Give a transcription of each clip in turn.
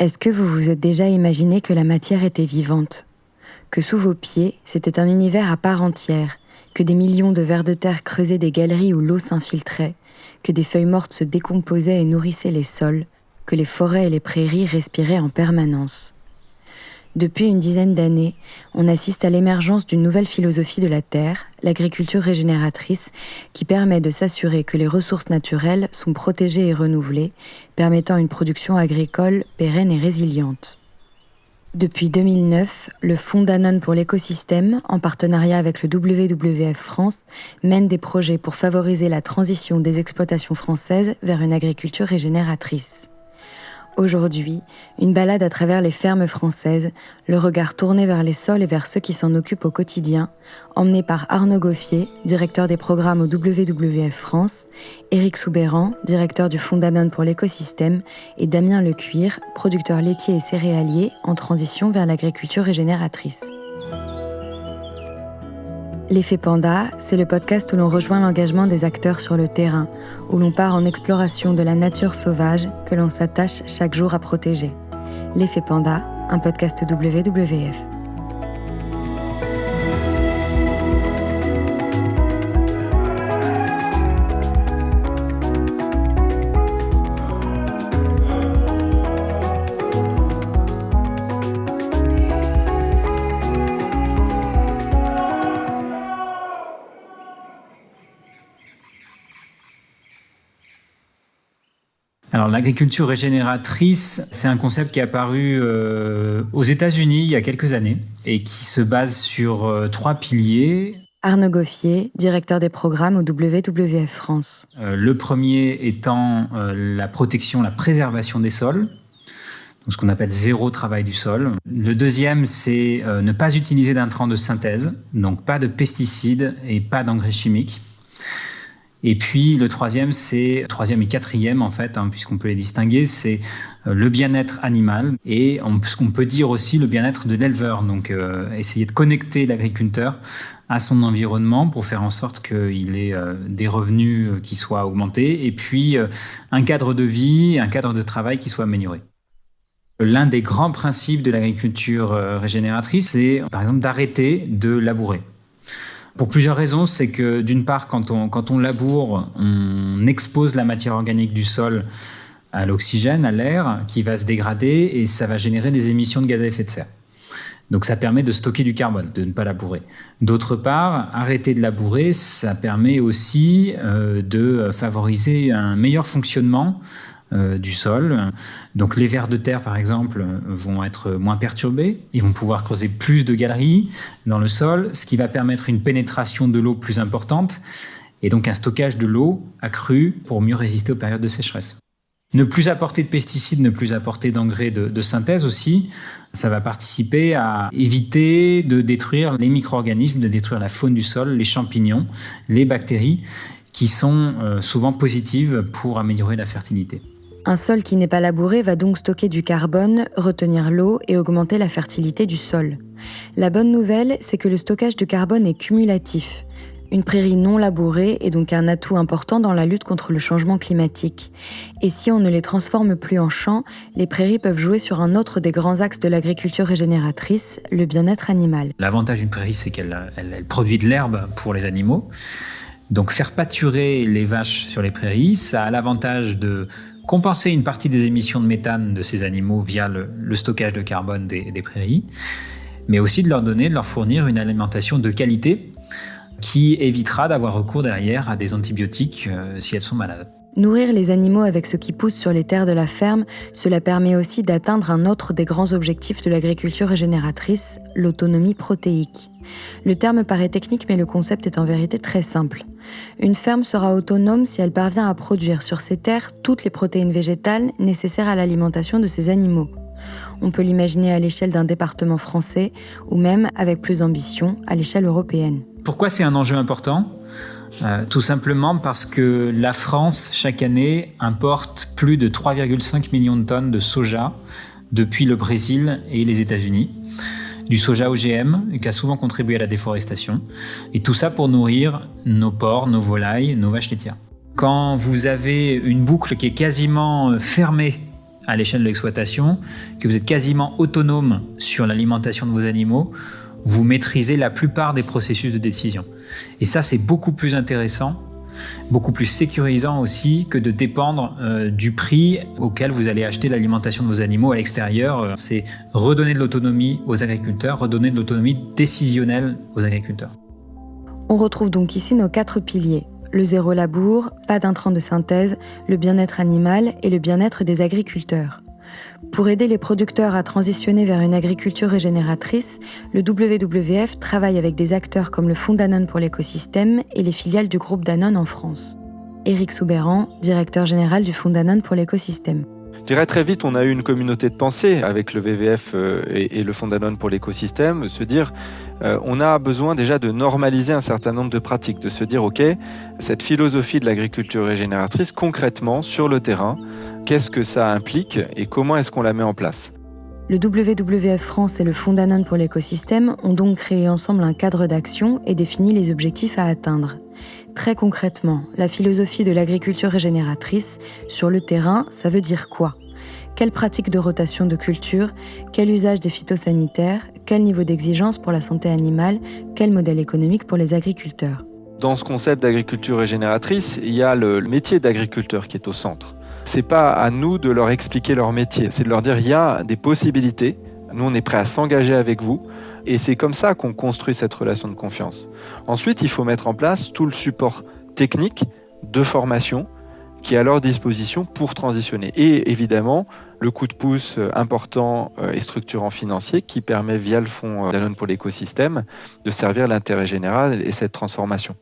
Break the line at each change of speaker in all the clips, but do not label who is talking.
Est-ce que vous vous êtes déjà imaginé que la matière était vivante ? Que sous vos pieds, c'était un univers à part entière, que des millions de vers de terre creusaient des galeries où l'eau s'infiltrait, que des feuilles mortes se décomposaient et nourrissaient les sols, que les forêts et les prairies respiraient en permanence. Depuis une dizaine d'années, on assiste à l'émergence d'une nouvelle philosophie de la terre, l'agriculture régénératrice, qui permet de s'assurer que les ressources naturelles sont protégées et renouvelées, permettant une production agricole pérenne et résiliente. Depuis 2009, le Fonds Danone pour l'écosystème, en partenariat avec le WWF France, mène des projets pour favoriser la transition des exploitations françaises vers une agriculture régénératrice. Aujourd'hui, une balade à travers les fermes françaises, le regard tourné vers les sols et vers ceux qui s'en occupent au quotidien, emmené par Arnaud Goffier, directeur des programmes au WWF France, Éric Soubeyran, directeur du Fonds Danone pour l'écosystème, et Damien Lecuir, producteur laitier et céréalier en transition vers l'agriculture régénératrice. L'effet Panda, c'est le podcast où l'on rejoint l'engagement des acteurs sur le terrain, où l'on part en exploration de la nature sauvage que l'on s'attache chaque jour à protéger. L'effet Panda, un podcast WWF.
Alors, l'agriculture régénératrice, c'est un concept qui est apparu aux États-Unis il y a quelques années et qui se base sur 3 piliers.
Arnaud Goffier, directeur des programmes au WWF France.
Le premier étant la protection, la préservation des sols, donc ce qu'on appelle zéro travail du sol. Le deuxième, c'est ne pas utiliser d'intrants de synthèse, donc pas de pesticides et pas d'engrais chimiques. Et puis le troisième et quatrième en fait, puisqu'on peut les distinguer, c'est le bien-être animal et ce qu'on peut dire aussi le bien-être de l'éleveur. Donc essayer de connecter l'agriculteur à son environnement pour faire en sorte qu'il ait des revenus qui soient augmentés et puis un cadre de vie, un cadre de travail qui soit amélioré. L'un des grands principes de l'agriculture régénératrice, c'est par exemple d'arrêter de labourer. Pour plusieurs raisons, c'est que d'une part, quand on laboure, on expose la matière organique du sol à l'oxygène, à l'air, qui va se dégrader et ça va générer des émissions de gaz à effet de serre. Donc ça permet de stocker du carbone, de ne pas labourer. D'autre part, arrêter de labourer, ça permet aussi de favoriser un meilleur fonctionnement du sol. Donc les vers de terre, par exemple, vont être moins perturbés. Ils vont pouvoir creuser plus de galeries dans le sol, ce qui va permettre une pénétration de l'eau plus importante et donc un stockage de l'eau accru pour mieux résister aux périodes de sécheresse. Ne plus apporter de pesticides, ne plus apporter d'engrais de synthèse aussi, ça va participer à éviter de détruire les micro-organismes, de détruire la faune du sol, les champignons, les bactéries qui sont souvent positives pour améliorer la fertilité.
Un sol qui n'est pas labouré va donc stocker du carbone, retenir l'eau et augmenter la fertilité du sol. La bonne nouvelle, c'est que le stockage de carbone est cumulatif. Une prairie non labourée est donc un atout important dans la lutte contre le changement climatique. Et si on ne les transforme plus en champs, les prairies peuvent jouer sur un autre des grands axes de l'agriculture régénératrice, le bien-être animal.
L'avantage d'une prairie, c'est qu'elle produit de l'herbe pour les animaux. Donc faire pâturer les vaches sur les prairies, ça a l'avantage de compenser une partie des émissions de méthane de ces animaux via le stockage de carbone des prairies, mais aussi de leur fournir une alimentation de qualité qui évitera d'avoir recours derrière à des antibiotiques si elles sont malades.
Nourrir les animaux avec ce qui pousse sur les terres de la ferme, cela permet aussi d'atteindre un autre des grands objectifs de l'agriculture régénératrice, l'autonomie protéique. Le terme paraît technique, mais le concept est en vérité très simple. Une ferme sera autonome si elle parvient à produire sur ses terres toutes les protéines végétales nécessaires à l'alimentation de ses animaux. On peut l'imaginer à l'échelle d'un département français, ou même, avec plus d'ambition, à l'échelle européenne.
Pourquoi c'est un enjeu important ? Tout simplement parce que la France, chaque année, importe plus de 3,5 millions de tonnes de soja depuis le Brésil et les États-Unis. Du soja OGM, qui a souvent contribué à la déforestation. Et tout ça pour nourrir nos porcs, nos volailles, nos vaches laitières. Quand vous avez une boucle qui est quasiment fermée à l'échelle de l'exploitation, que vous êtes quasiment autonome sur l'alimentation de vos animaux, vous maîtrisez la plupart des processus de décision. Et ça, c'est beaucoup plus intéressant, beaucoup plus sécurisant aussi que de dépendre du prix auquel vous allez acheter l'alimentation de vos animaux à l'extérieur. C'est redonner de l'autonomie aux agriculteurs, redonner de l'autonomie décisionnelle aux agriculteurs.
On retrouve donc ici nos 4 piliers. Le zéro labour, pas d'intrants de synthèse, le bien-être animal et le bien-être des agriculteurs. Pour aider les producteurs à transitionner vers une agriculture régénératrice, le WWF travaille avec des acteurs comme le Fonds Danone pour l'écosystème et les filiales du groupe Danone en France. Éric Soubeyran, directeur général du Fonds Danone pour l'écosystème.
Je dirais très vite, on a eu une communauté de pensée avec le WWF et le Fonds Danone pour l'écosystème, se dire on a besoin déjà de normaliser un certain nombre de pratiques, de se dire ok, cette philosophie de l'agriculture régénératrice, concrètement, sur le terrain, qu'est-ce que ça implique et comment est-ce qu'on la met en place ?
Le WWF France et le Fonds Danone pour l'écosystème ont donc créé ensemble un cadre d'action et défini les objectifs à atteindre. Très concrètement, la philosophie de l'agriculture régénératrice, sur le terrain, ça veut dire quoi ? Quelle pratique de rotation de culture ? Quel usage des phytosanitaires ? Quel niveau d'exigence pour la santé animale ? Quel modèle économique pour les agriculteurs ?
Dans ce concept d'agriculture régénératrice, il y a le métier d'agriculteur qui est au centre. C'est pas à nous de leur expliquer leur métier, c'est de leur dire il y a des possibilités, nous on est prêt à s'engager avec vous, et c'est comme ça qu'on construit cette relation de confiance. Ensuite, il faut mettre en place tout le support technique de formation qui est à leur disposition pour transitionner. Et évidemment, le coup de pouce important et structurant financier qui permet, via le Fonds Danone pour l'écosystème, de servir l'intérêt général et cette transformation.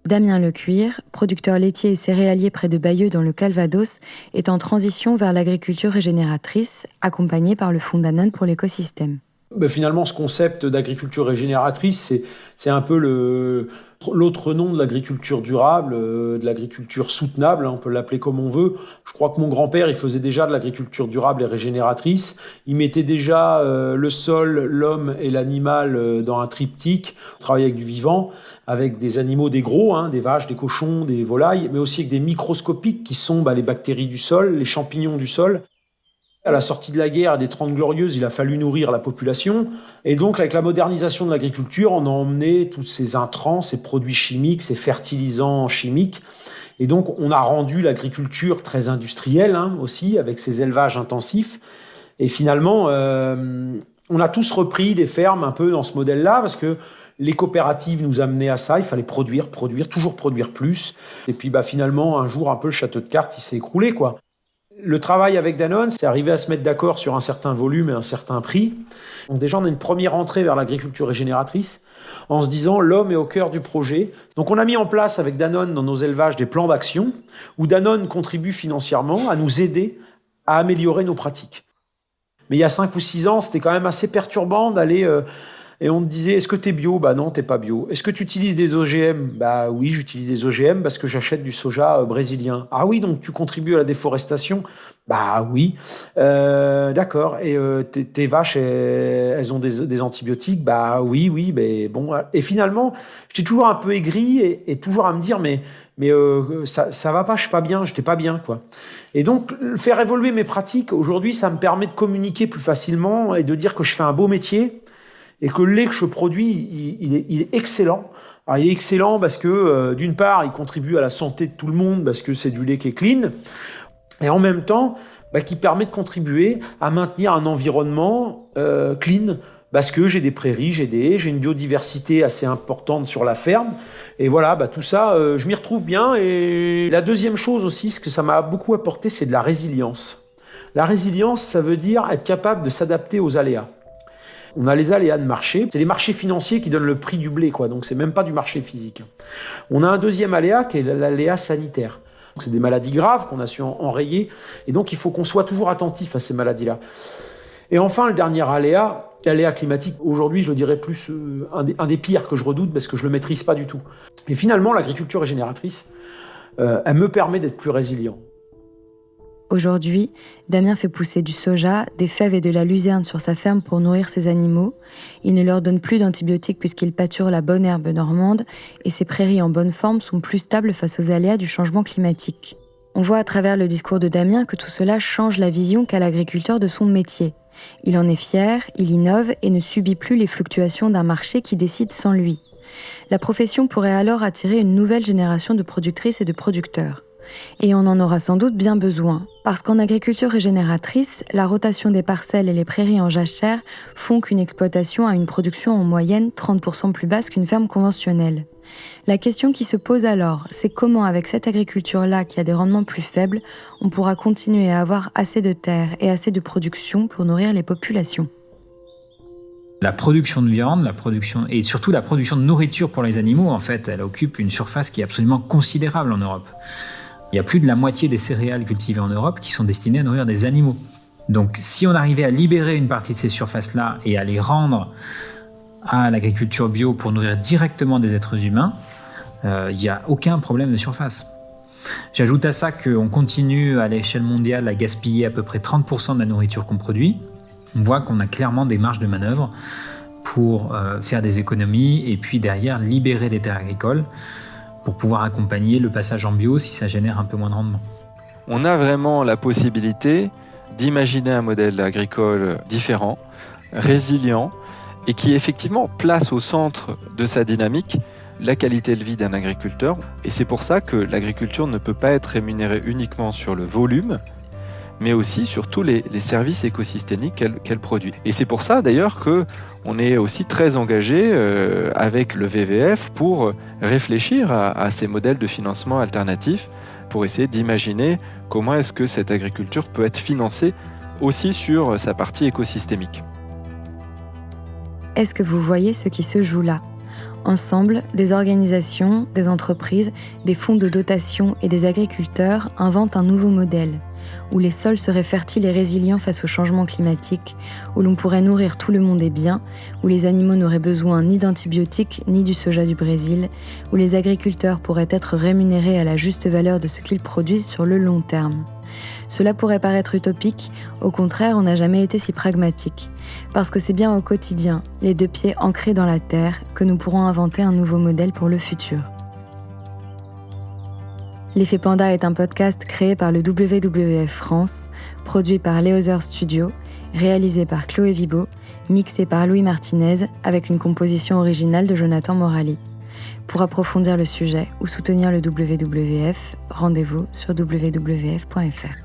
Damien Lecuir, producteur laitier et céréalier près de Bayeux dans le Calvados, est en transition vers l'agriculture régénératrice, accompagné par le Fonds Danone pour l'écosystème.
Finalement, ce concept d'agriculture régénératrice, c'est un peu l'autre nom de l'agriculture durable, de l'agriculture soutenable, on peut l'appeler comme on veut. Je crois que mon grand-père, il faisait déjà de l'agriculture durable et régénératrice. Il mettait déjà le sol, l'homme et l'animal dans un triptyque. On travaillait avec du vivant, avec des animaux, des gros, des vaches, des cochons, des volailles, mais aussi avec des microscopiques qui sont les bactéries du sol, les champignons du sol. À la sortie de la guerre, des 30 glorieuses, il a fallu nourrir la population. Et donc, avec la modernisation de l'agriculture, on a emmené tous ces intrants, ces produits chimiques, ces fertilisants chimiques. Et donc, on a rendu l'agriculture très industrielle aussi, avec ces élevages intensifs. Et finalement, on a tous repris des fermes un peu dans ce modèle-là, parce que les coopératives nous amenaient à ça. Il fallait produire, toujours produire plus. Et puis, finalement, un jour, un peu le château de cartes, il s'est écroulé, quoi. Le travail avec Danone, c'est arriver à se mettre d'accord sur un certain volume et un certain prix. Donc déjà, on a une première entrée vers l'agriculture régénératrice en se disant l'homme est au cœur du projet. Donc on a mis en place avec Danone dans nos élevages des plans d'action où Danone contribue financièrement à nous aider à améliorer nos pratiques. Mais il y a 5 ou 6 ans, c'était quand même assez perturbant d'aller... Et on te disait, est-ce que t'es bio ? Non, t'es pas bio. Est-ce que tu utilises des OGM ? Oui, j'utilise des OGM parce que j'achète du soja brésilien. Ah oui, donc tu contribues à la déforestation ? Oui. D'accord. Et tes vaches, elles ont des antibiotiques ? Oui, mais bon. Et finalement, j'étais toujours un peu aigri et toujours à me dire, mais ça va pas, je suis pas bien, j'étais pas bien, quoi. Et donc, faire évoluer mes pratiques, aujourd'hui, ça me permet de communiquer plus facilement et de dire que je fais un beau métier. Et que le lait que je produis, il est excellent. Alors, il est excellent parce que, d'une part, il contribue à la santé de tout le monde parce que c'est du lait qui est clean. Et en même temps, qui permet de contribuer à maintenir un environnement clean parce que j'ai des prairies, j'ai des haies, j'ai une biodiversité assez importante sur la ferme. Et voilà, tout ça, je m'y retrouve bien. Et la deuxième chose aussi, ce que ça m'a beaucoup apporté, c'est de la résilience. La résilience, ça veut dire être capable de s'adapter aux aléas. On a les aléas de marché, c'est les marchés financiers qui donnent le prix du blé, quoi. Donc c'est même pas du marché physique. On a un deuxième aléa qui est l'aléa sanitaire. Donc, c'est des maladies graves qu'on a su enrayer, et donc il faut qu'on soit toujours attentif à ces maladies-là. Et enfin, le dernier aléa, l'aléa climatique. Aujourd'hui, je le dirais plus un des pires que je redoute parce que je le maîtrise pas du tout. Et finalement, l'agriculture régénératrice, elle me permet d'être plus résilient.
Aujourd'hui, Damien fait pousser du soja, des fèves et de la luzerne sur sa ferme pour nourrir ses animaux. Il ne leur donne plus d'antibiotiques puisqu'il pâture la bonne herbe normande et ses prairies en bonne forme sont plus stables face aux aléas du changement climatique. On voit à travers le discours de Damien que tout cela change la vision qu'a l'agriculteur de son métier. Il en est fier, il innove et ne subit plus les fluctuations d'un marché qui décide sans lui. La profession pourrait alors attirer une nouvelle génération de productrices et de producteurs. Et on en aura sans doute bien besoin, parce qu'en agriculture régénératrice, la rotation des parcelles et les prairies en jachère font qu'une exploitation a une production en moyenne 30% plus basse qu'une ferme conventionnelle. La question qui se pose alors, c'est comment avec cette agriculture-là qui a des rendements plus faibles, on pourra continuer à avoir assez de terre et assez de production pour nourrir les populations.
La production de viande, et surtout la production de nourriture pour les animaux, en fait, elle occupe une surface qui est absolument considérable en Europe. Il y a plus de la moitié des céréales cultivées en Europe qui sont destinées à nourrir des animaux. Donc si on arrivait à libérer une partie de ces surfaces-là et à les rendre à l'agriculture bio pour nourrir directement des êtres humains, il n'y a aucun problème de surface. J'ajoute à ça qu'on continue à l'échelle mondiale à gaspiller à peu près 30% de la nourriture qu'on produit. On voit qu'on a clairement des marges de manœuvre pour faire des économies et puis derrière libérer des terres agricoles pour pouvoir accompagner le passage en bio si ça génère un peu moins de rendement.
On a vraiment la possibilité d'imaginer un modèle agricole différent, résilient, et qui effectivement place au centre de sa dynamique la qualité de vie d'un agriculteur. Et c'est pour ça que l'agriculture ne peut pas être rémunérée uniquement sur le volume, mais aussi sur tous les services écosystémiques qu'elle produit. Et c'est pour ça d'ailleurs qu'on est aussi très engagé avec le VVF pour réfléchir à ces modèles de financement alternatifs, pour essayer d'imaginer comment est-ce que cette agriculture peut être financée aussi sur sa partie écosystémique.
Est-ce que vous voyez ce qui se joue là ? Ensemble, des organisations, des entreprises, des fonds de dotation et des agriculteurs inventent un nouveau modèle, où les sols seraient fertiles et résilients face au changement climatique, où l'on pourrait nourrir tout le monde et bien, où les animaux n'auraient besoin ni d'antibiotiques ni du soja du Brésil, où les agriculteurs pourraient être rémunérés à la juste valeur de ce qu'ils produisent sur le long terme. Cela pourrait paraître utopique, au contraire, on n'a jamais été si pragmatique. Parce que c'est bien au quotidien, les deux pieds ancrés dans la terre, que nous pourrons inventer un nouveau modèle pour le futur. L'Effet Panda est un podcast créé par le WWF France, produit par Leozer Studio, réalisé par Chloé Vibo, mixé par Louis Martinez, avec une composition originale de Jonathan Morali. Pour approfondir le sujet ou soutenir le WWF, rendez-vous sur wwf.fr.